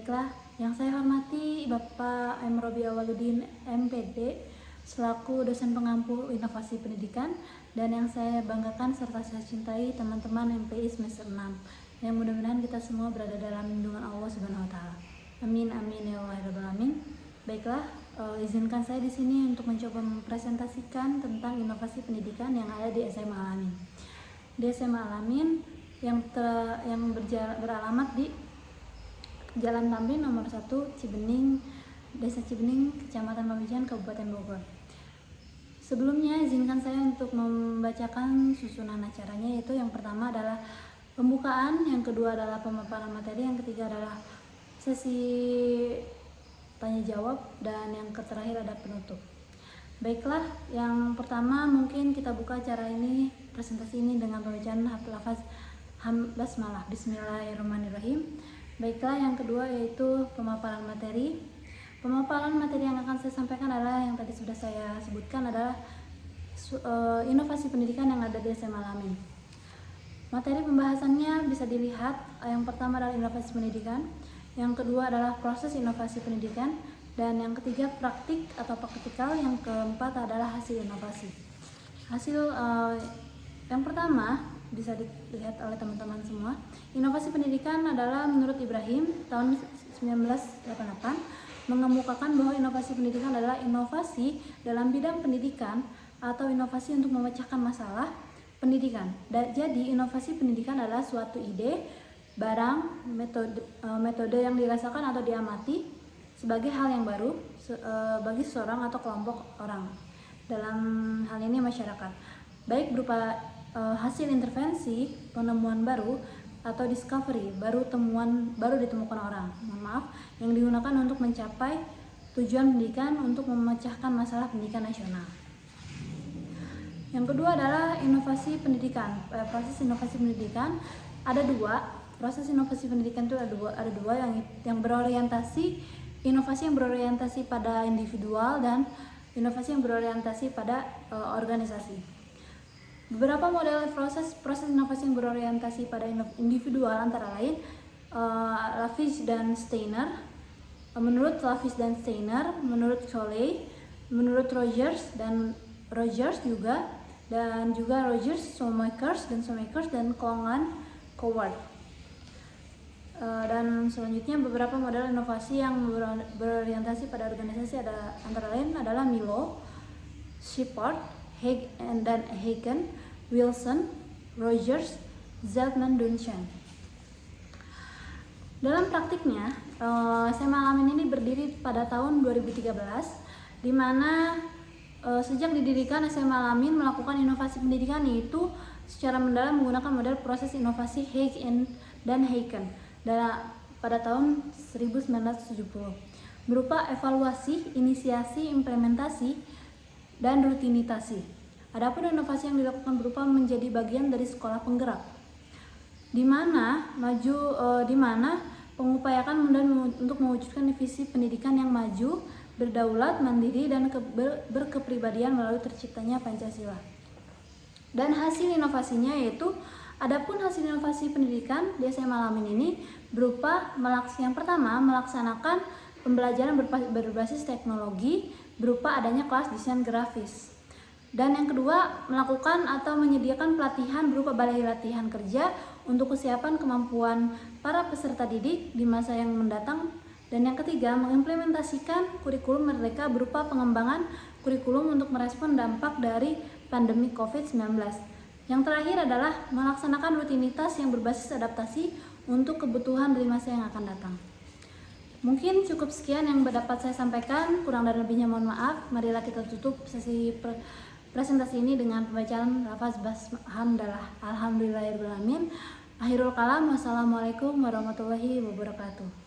Baiklah, yang saya hormati Bapak M. Robi Awaludin MPD selaku dosen pengampu inovasi pendidikan, dan yang saya banggakan serta saya cintai teman-teman MPI semester 6 yang mudah-mudahan kita semua berada dalam lindungan Allah Subhanahu wa taala. Amin amin ya rabbal alamin. Baiklah, izinkan saya di sini untuk mencoba mempresentasikan tentang inovasi pendidikan yang ada di SMA Al-Amin. Di SMA Al-Amin yang beralamat di Jalan Tamrin nomor 1 Cibening, Desa Cibening, Kecamatan Pamijahan, Kabupaten Bogor. Sebelumnya izinkan saya untuk membacakan susunan acaranya, yaitu yang pertama adalah pembukaan, yang kedua adalah pemaparan materi, yang ketiga adalah sesi tanya jawab, dan yang terakhir ada penutup. Baiklah, yang pertama mungkin kita buka acara ini, presentasi ini dengan pembacaan lafaz basmalah, bismillahirrahmanirrahim. Baiklah, yang kedua yaitu pemaparan materi. Pemaparan materi yang akan saya sampaikan adalah yang tadi sudah saya sebutkan, adalah inovasi pendidikan yang ada di SMA Al-Amin. Materi pembahasannya bisa dilihat, yang pertama adalah inovasi pendidikan, yang kedua adalah proses inovasi pendidikan, dan yang ketiga praktik atau praktikal, yang keempat adalah hasil inovasi. Hasil yang pertama bisa dilihat oleh teman-teman semua. Inovasi pendidikan adalah menurut Ibrahim tahun 1988 mengemukakan bahwa inovasi pendidikan adalah inovasi dalam bidang pendidikan atau inovasi untuk memecahkan masalah pendidikan. Jadi inovasi pendidikan adalah suatu ide, barang, metode yang dirasakan atau diamati sebagai hal yang baru bagi seseorang atau kelompok orang, dalam hal ini masyarakat, baik berupa hasil intervensi, penemuan baru, atau discovery, temuan baru ditemukan orang, yang digunakan untuk mencapai tujuan pendidikan untuk memecahkan masalah pendidikan nasional. Yang kedua adalah inovasi pendidikan. Proses inovasi pendidikan ada dua. Proses inovasi pendidikan itu ada dua yang berorientasi, inovasi yang berorientasi pada individual dan inovasi yang berorientasi pada organisasi. Beberapa model proses inovasi yang berorientasi pada individual antara lain Lafish dan Steiner, menurut Lafish dan Steiner, menurut Coley, menurut Rogers juga, dan juga Rogers, Shoemakers, dan Coleman Coward. Dan selanjutnya beberapa model inovasi yang berorientasi pada organisasi ada antara lain adalah Milo, Shepard, dan Hagen, Wilson, Rogers, Zeltman, Duncan. Dalam praktiknya, SMA Al-Amin ini berdiri pada tahun 2013, di mana sejak didirikan SMA Al-Amin melakukan inovasi pendidikan yaitu secara mendalam menggunakan model proses inovasi Hagen dan Hagen pada tahun 1970, berupa evaluasi, inisiasi, implementasi, dan rutinitasi. Adapun inovasi yang dilakukan berupa menjadi bagian dari sekolah penggerak, di mana pengupayakan untuk mewujudkan visi pendidikan yang maju, berdaulat, mandiri, dan berkepribadian melalui terciptanya Pancasila. Dan hasil inovasinya yaitu, adapun hasil inovasi pendidikan di SMA Al-Amin ini berupa yang pertama melaksanakan pembelajaran berbasis teknologi berupa adanya kelas desain grafis. Dan yang kedua, melakukan atau menyediakan pelatihan berupa balai latihan kerja untuk kesiapan kemampuan para peserta didik di masa yang mendatang. Dan yang ketiga, mengimplementasikan kurikulum mereka berupa pengembangan kurikulum untuk merespon dampak dari pandemi COVID-19. Yang terakhir adalah melaksanakan rutinitas yang berbasis adaptasi untuk kebutuhan dari masa yang akan datang. Mungkin cukup sekian yang dapat saya sampaikan, kurang dan lebihnya mohon maaf. Marilah kita tutup sesi presentasi ini dengan pembacaan lafaz basmalah, alhamdulillahirabbil alamin. Akhirul kalam, wassalamualaikum warahmatullahi wabarakatuh.